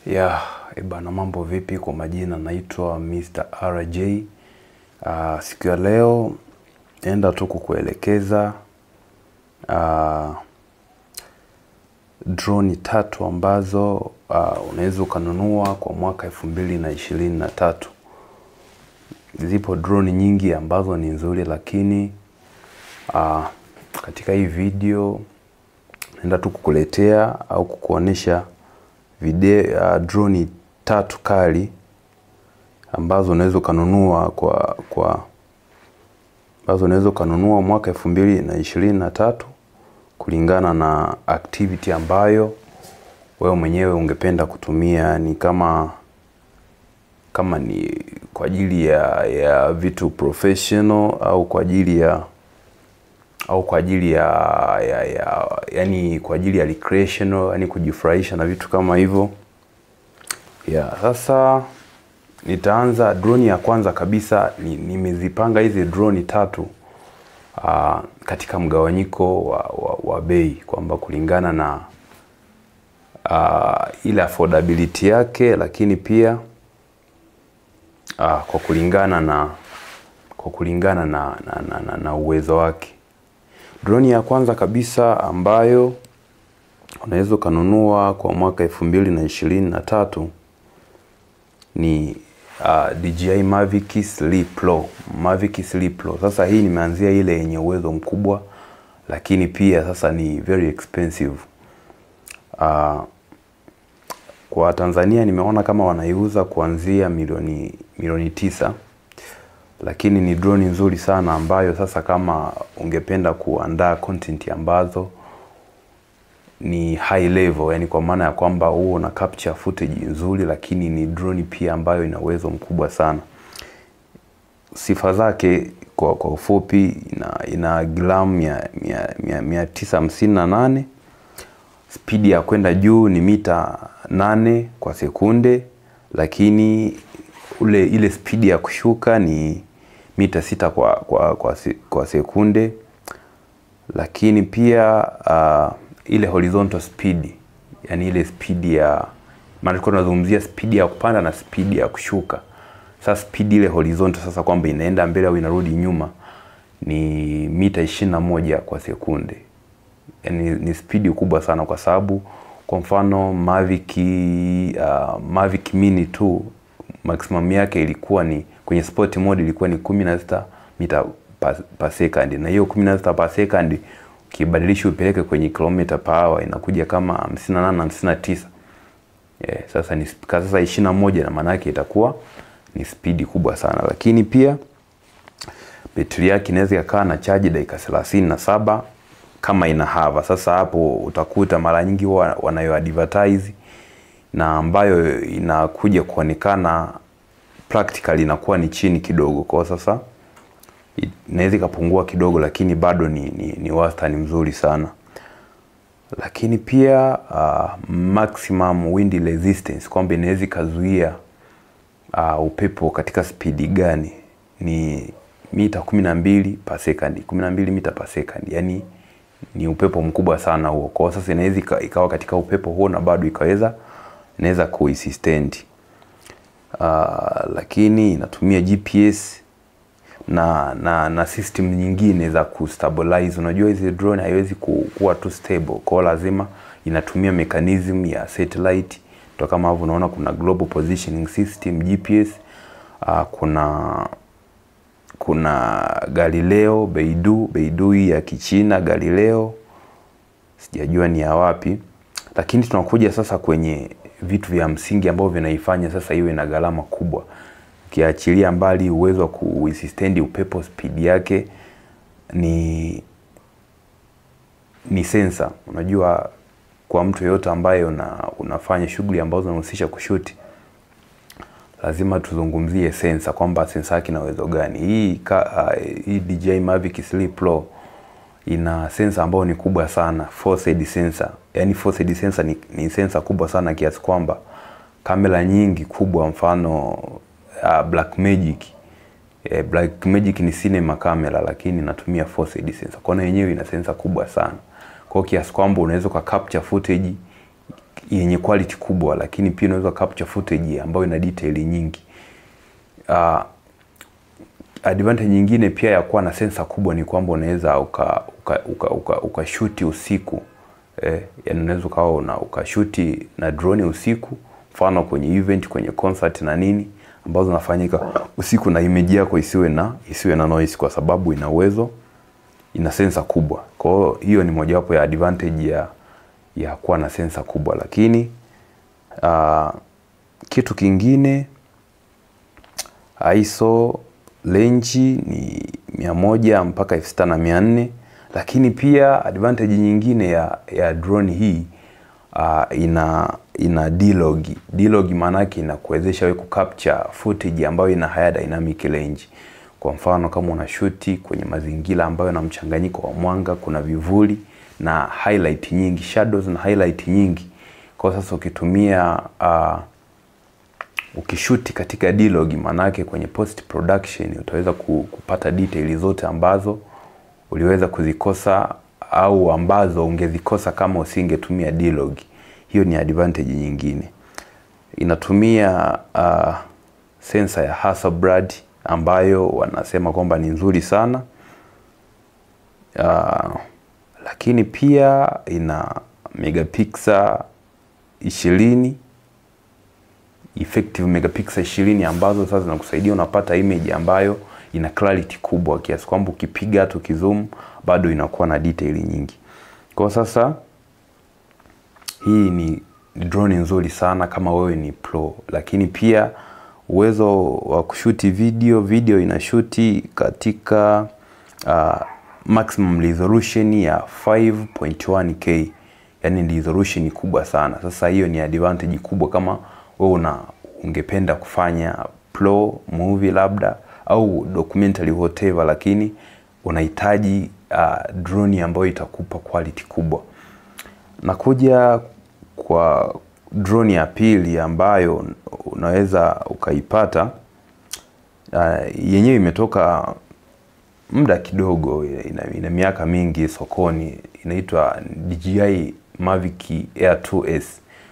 Bana, mambo vipi? Kwa majina naitwa Mr. RJ. Siku ya leo naenda tu kukuelekeza drone 3 ambazo unaweza kununua kwa mwaka 2023. Zipo drone nyingi ambazo ni nzuri, lakini katika hii video naenda tu kukuletea au kukuonesha video drone 3 kali ambazo unaweza kununua ambazo unaweza kununua mwaka 2023 kulingana na activity ambayo wewe mwenyewe ungependa kutumia. Ni kama ni kwa ajili ya vitu professional au kwa ajili ya yani kwa ajili ya recreational, yani kujifurahisha na vitu kama hivyo. Sasa nitaanza drone ya kwanza kabisa. Nimezipanga hizi drone 3 katika mgawanyiko wa bei, kwamba kulingana na ile affordability yake, lakini pia kwa kulingana na uwezo wake. Drone ya kwanza kabisa ambayo unaweza kununua kwa mwaka 2023 ni DJI Mavic 3 Pro. Mavic 3 Pro. Sasa hii nimeanzia ile yenye uwezo mkubwa, lakini pia sasa ni very expensive. Kwa Tanzania nimeona kama wanaiuza kuanzia milioni 9. Lakini ni drone nzuri sana ambayo sasa kama ungependa kuandaa content ambazo ni high level, yani kwa maana ya kwamba huo una capture footage nzuri, lakini ni drone pia ambayo ina uwezo mkubwa sana. Sifa zake kwa ufupi, ina gramu 958, speed ya kwenda juu ni mita 8 kwa sekunde, lakini ile speed ya kushuka ni mita 6 kwa sekunde. Lakini pia ile horizontal speed, yani ile speed ya, maana tunazungumzia speed ya kupanda na speed ya kushuka. Sasa speed ile horizontal, sasa kwamba inaenda mbele au inarudi nyuma, ni mita 21 kwa sekunde. Yani ni speed kubwa sana, kwa sababu kwa mfano Mavic Mini 2 maximum yake ilikuwa ni kwenye sport mode ilikuwa ni 16 mita per second, na hiyo 16 per second ukibadilisha upeleke kwenye kilometer per hour inakuja kama 58 59. Sasa ni sasa 21, na maana yake itakuwa ni speed kubwa sana. Lakini pia betri yake inaweza kukaa na charge dakika 37 kama ina hover. Sasa hapo utakuta mara nyingi wanayo advertise, na ambayo inakuja kuonekana practically inakuwa ni chini kidogo. Kwa sasa inaweza kupungua kidogo, lakini bado ni wastani mzuri sana. Lakini pia maximum wind resistance, kwamba inaweza kuzuia upepo katika speed gani, ni mita 12 per second, 12 mita per second. Yani ni upepo mkubwa sana huo. Kwa sasa inaweza ikawa katika upepo huo na bado inaweza kuisistent. Lakini inatumia GPS na system nyingine za kustabilize. Unajua hizi drone haiwezi kuwa too stable, kwa lazima inatumia mechanism ya satellite. Ndio kama hapo unaona kuna global positioning system, GPS, kuna Galileo, Beidou ya Kichina, Galileo sijajua ni ya wapi. Lakini tunakuja sasa kwenye vitu vya msingi ambavyo vinaifanya sasa iwe na gharama kubwa. Kiachilia mbali uwezo wa kuwithstand upepo, speed yake ni sensor. Unajua kwa mtu yote ambaye unafanya shughuli ambazo zinahusisha kushuti, lazima tuzungumzie sensor, kwamba sensor yake ina uwezo gani. Hii DJI Mavic 3 Pro ina sensor ambayo ni kubwa sana, force sensor. Yani force sensor ni sensor kubwa sana kiasi kwamba kamera nyingi kubwa, mfano Blackmagic ni cinema camera, lakini inatumia force sensor. Kwa hiyo yenyewe ina sensor kubwa sana, kwa kiasi kwamba unaweza capture footage yenye quality kubwa, lakini pia unaweza capture footage ambayo ina detail nyingi. Advantage nyingine pia ya kuwa na sensor kubwa ni kwamba unaweza ukashuti usiku. Yani unaweza ukashuti na drone usiku, mfano kwenye event, kwenye concert na nini ambazo zinafanyika usiku, na image yako isiwe na noise kwa sababu ina uwezo, ina sensor kubwa. Kwa hiyo ni mojawapo ya advantage ya kuwa na sensor kubwa. Lakini kitu kingine, ISO range ni 100 mpaka 6400. Lakini pia advantage nyingine ya drone hii ina D-log. D-log maana yake inakuwezesha wewe kucapture footage ambayo ina higher dynamic range. Kwa mfano kama unashuti kwenye mazingira ambayo yana mchanganyiko wa mwanga, kuna vivuli na highlight nyingi, shadows na highlight nyingi. Kwa sasa ukitumia ukishuti katika D-log, maana yake kwenye post production utaweza kupata detail zote ambazo uliweza kuzikosa au ambazo ungezikosa kama usingetumia D-log. Hiyo ni advantage nyingine. Inatumia sensor ya Hasselblad ambayo wanasema kwamba ni nzuri sana. Lakini pia ina megapixel 20, effective megapixel 20 ambazo sasa zinakusaidia unapata image ambayo ina clarity kubwa kiasi kwamba ukipiga hata ukizoom bado inakuwa na detail nyingi. Kwa sasa hii ni drone nzuri sana kama wewe ni pro. Lakini pia uwezo wa kushuti video inashuti katika maximum resolution ya 5.1K, yani resolution kubwa sana. Sasa hiyo ni advantage kubwa kama wewe ungependa kufanya pro movie labda au documentary whatever, lakini unahitaji drone ambayo itakupa quality kubwa. Nakuja kwa drone ya pili ambayo unaweza ukaipata, yenyewe imetoka muda kidogo, ina miaka mingi sokoni. Inaitwa DJI Mavic Air 2S.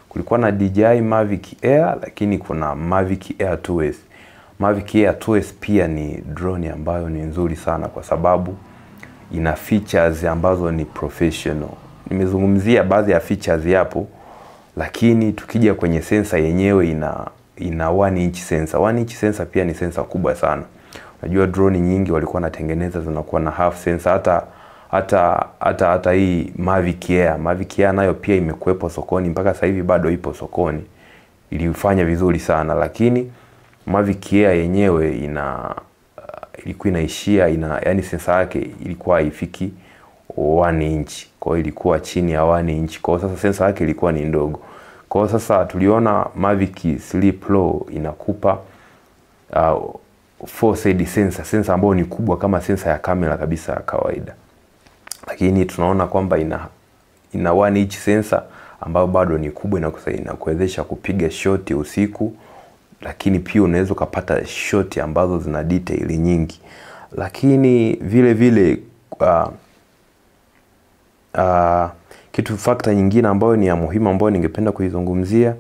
Kulikuwa na DJI Mavic Air, lakini kuna Mavic Air 2S. Mavic Air 2S pia ni drone ambayo ni nzuri sana kwa sababu ina features ambazo ni professional. Nimezungumzia baadhi ya features yapo, lakini tukija kwenye sensor yenyewe ina 1 inch sensor. 1 inch sensor pia ni sensor kubwa sana. Unajua drone nyingi walikuwa wanatengeneza zinakuwa na half sensor. Hata hii Mavic Air nayo pia imekuepo sokoni mpaka sasa hivi bado ipo sokoni. Ilifanya vizuri sana, lakini Mavic Air yenyewe ilikuwa inaishia yani sensor yake ilikuwa haifiki 1 inch. Kwa hiyo ilikuwa chini ya 1 inch. Kwa sasa sensor yake ilikuwa ni ndogo. Kwa sasa tuliona Mavic 3 Pro inakupa 4-side sensor ambayo ni kubwa kama sensor ya kamera kabisa ya kawaida. Lakini tunaona kwamba ina 1 inch sensor ambayo bado ni kubwa, na kuwezesha kupiga shot usiku, lakini pia unaweza kupata shot ambazo zina detail nyingi. Lakini vile kitu factor nyingine ambayo ni ya muhimu ambayo ningependa kuizungumzia,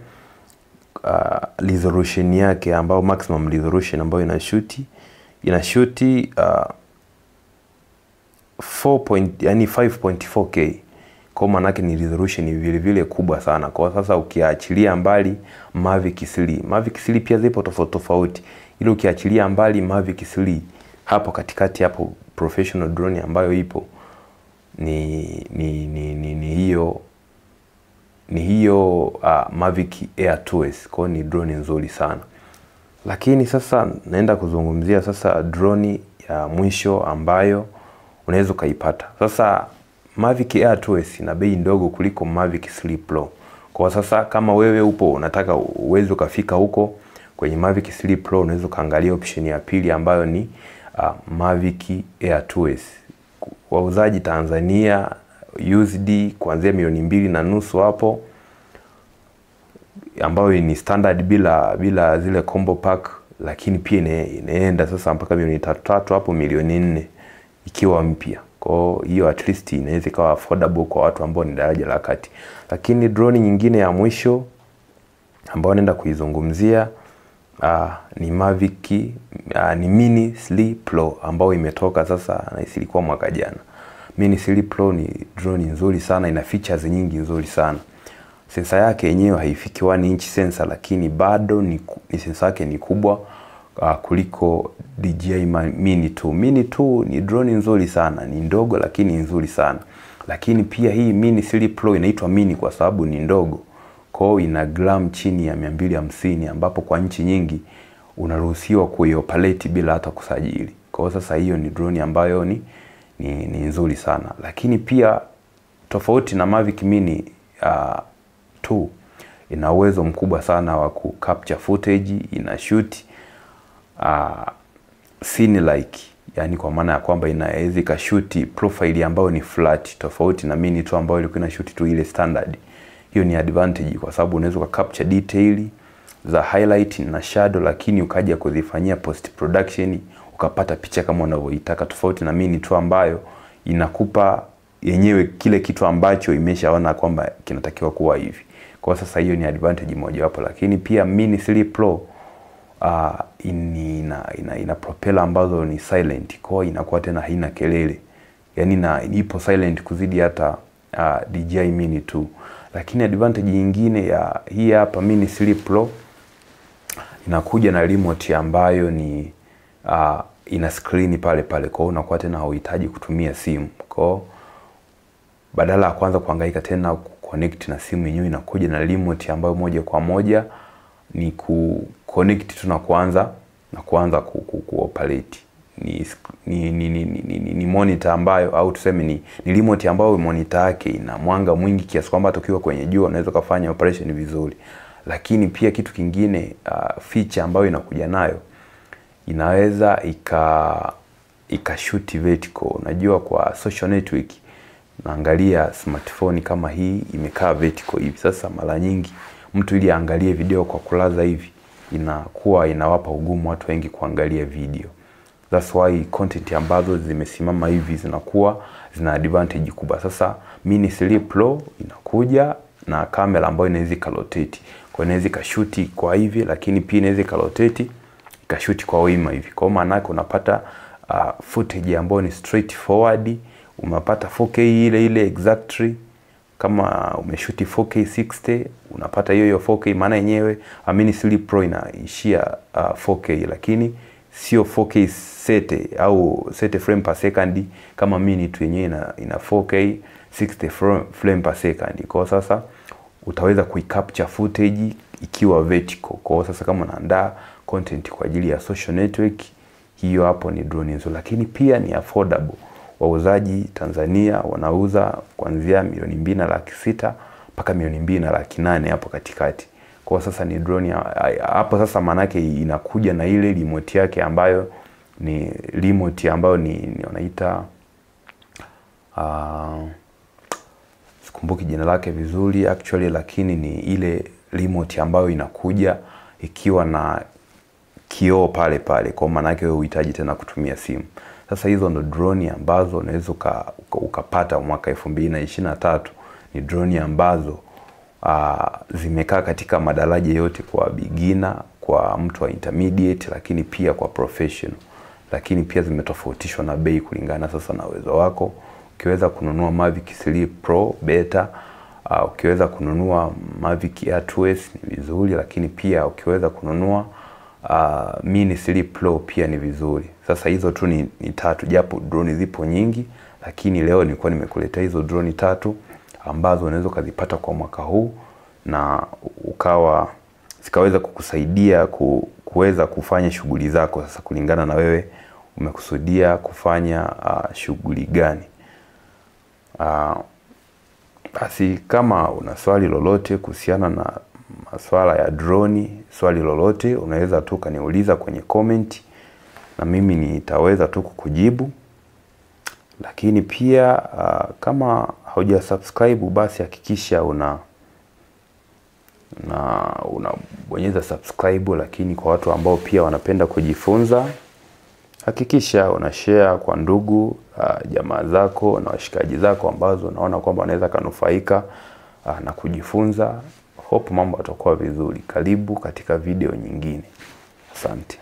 resolution yake ambayo maximum resolution ambayo inashuti 5.4K. Kwa maana yake ni resolution vile kubwa sana. Kwa sasa ukiachilia mbali Mavic 3 pia zipo tofauti. Ile ukiachilia mbali Mavic 3, hapo katikati hapo professional drone ambayo ipo ni hiyo Mavic Air 2S. Kwa ni drone nzuri sana. Lakini sasa naenda kuzungumzia sasa drone ya mwisho ambayo unaweza kaipata. Sasa Mavic Air 2S ina bei ndogo kuliko Mavic 3 Pro. Kwa sasa kama wewe upo unataka uwezo kafika huko kwenye Mavic 3 Pro, unaweza kaangalia option ya pili ambayo ni Mavic Air 2S. Wauzaji Tanzania USD kuanzia 2.5 hapo, ambayo ni standard bila zile combo pack, lakini pia inaenda sasa mpaka 3 hapo 4 milioni ikiwa mpya. Kwa hiyo at least inaweza ikawa affordable kwa watu ambao ni daraja la kati. Lakini drone nyingine ya mwisho ambayo naenda kuizungumzia ni Mavic ni Mini 3 Pro ambayo imetoka sasa, na ilikuwa mwaka jana. Mini 3 Pro ni drone nzuri sana, ina features nyingi nzuri sana. Sensa yake yenyewe haifiki 1 inch sensa, lakini bado ni sensa yake ni kubwa kuliko DJI Mini 2. Mini 2 ni drone nzuri sana, ni ndogo lakini nzuri sana. Lakini pia hii Mini 3 Pro inaitwa mini kwa sababu ni ndogo. Kwa hiyo ina gram chini ya 250, ambapo kwa nchi nyingi unaruhusiwa kuioperate bila hata kusajili. Kwa hiyo sasa hiyo ni drone ambayo ni nzuri sana. Lakini pia tofauti na Mavic Mini 2, ina uwezo mkubwa sana wa ku capture footage, ina shoot scene like, yani kwa maana ya kwamba inaweza ikashoot profile ambayo ni flat, tofauti na Mini 2 ambayo ilikuwa ina shoot tu ile standard. Hiyo ni advantage kwa sababu unaweza capture detail za highlight na shadow, lakini ukaja kuzifanyia post production ukapata picha kama unavyoitaka, tofauti na Mini 2 ambayo inakupa yenyewe kile kitu ambacho imeshaona kwamba kinatakiwa kuwa hivi. Kwa sasa hiyo ni advantage moja wapo. Lakini pia Mini 3 Pro ina propeller ambazo ni silent, kwa inakuwa tena haina kelele, yani ipo silent kuzidi hata DJI Mini 2. Lakini advantage nyingine ya hii hapa Mini 3 Pro, inakuja na remote ambayo ni ina screen pale pale, kwa hiyo unakuwa tena hauhitaji kutumia simu. Kwa badala ya kwanza kuhangaika tena kuconnect na simu yenyewe, inakuja na remote ambayo moja kwa moja ni kuconnect tu na kuanza kuoperate. Ni monitor ambayo, au tuseme ni remote ambayo monitor yake ina mwanga mwingi kiasi kwamba tukiwa kwenye jua unaweza kufanya operation vizuri. Lakini pia kitu kingine, feature ambayo inakuja nayo, inaweza ikashoot vertical. Unajua kwa social network naangalia smartphone kama hii imekaa vertical hivi. Sasa mara nyingi mtu ili aangalie video kwa kulaza hivi, inakuwa inawapa ugumu watu wengi kuangalia video. That's why content ambazo zimesimama hivi zinakuwa zina advantage kubwa. Sasa Mini 3 Pro inakuja na kamera ambayo inaweza rotate. Kwa inaweza ikashoot kwa hivi, lakini pia inaweza rotate ikashoot kwa wima hivi. Kwa maana yake unapata footage ambayo ni straight forward, unapata 4K ile exactly. Kama umeshoot 4K 60, unapata hiyo 4K, maana yenyewe Mini 3 Pro inaishia 4K, lakini sio 4K sete au sete frame per second kama Mini 2 yenyewe ina 4K 60 frame per second. Kwa sasa utaweza kuicapture footage ikiwa vertical. Kwa sasa kama unaandaa content kwa ajili ya social network, hiyo hapo ni drone nzuri. Lakini pia ni affordable. Wauzaji Tanzania wanauza kuanzia 2,600,000 mpaka 2,800,000 hapo katikati. Kwa sasa ni drone hapo sasa, manake inakuja na ile remote yake ambayo ni remote ambayo ni wanaita sikumbuki jina lake vizuri actually, lakini ni ile remote ambayo inakuja ikiwa na kioo pale pale, kwa maana yake wewe uhitaji tena kutumia simu. Sasa hizo ndo drone ambazo unaweza ukapata mwaka 2023. Ni drone ambazo zimekaa katika madaraja yote, kwa beginner, kwa mtu wa intermediate, lakini pia kwa professional. Lakini pia zimetofautishwa na bei kulingana sasa na uwezo wako. Ukiweza kununua Mavic 3 Pro beta, ukiweza kununua Mavic Air 2S ni vizuri, lakini pia ukiweza kununua Mini 3 Pro pia ni vizuri. Sasa hizo tu ni tatu, japo drone zipo nyingi, lakini leo nilikuwa nimekuletea hizo drone tatu ambazo unaweza kuzipata kwa mwaka huu na zikaweza kukusaidia kuweza kufanya shughuli zako sasa kulingana na wewe umekusudia kufanya shughuli gani. Basi kama una swali lolote kuhusiana na masuala ya drone, swali lolote unaweza tu kaniuliza kwenye comment na mimi nitaweza tu kukujibu. Lakini pia kama hauja subscribe, basi hakikisha unabonyeza subscribe. Lakini kwa watu ambao pia wanapenda kujifunza, hakikisha una share kwa ndugu, jamaa zako na washikaji zako ambazo unaona kwamba wanaweza kanufaika na kujifunza. Hope mambo yatakuwa vizuri. Karibu katika video nyingine. Asante.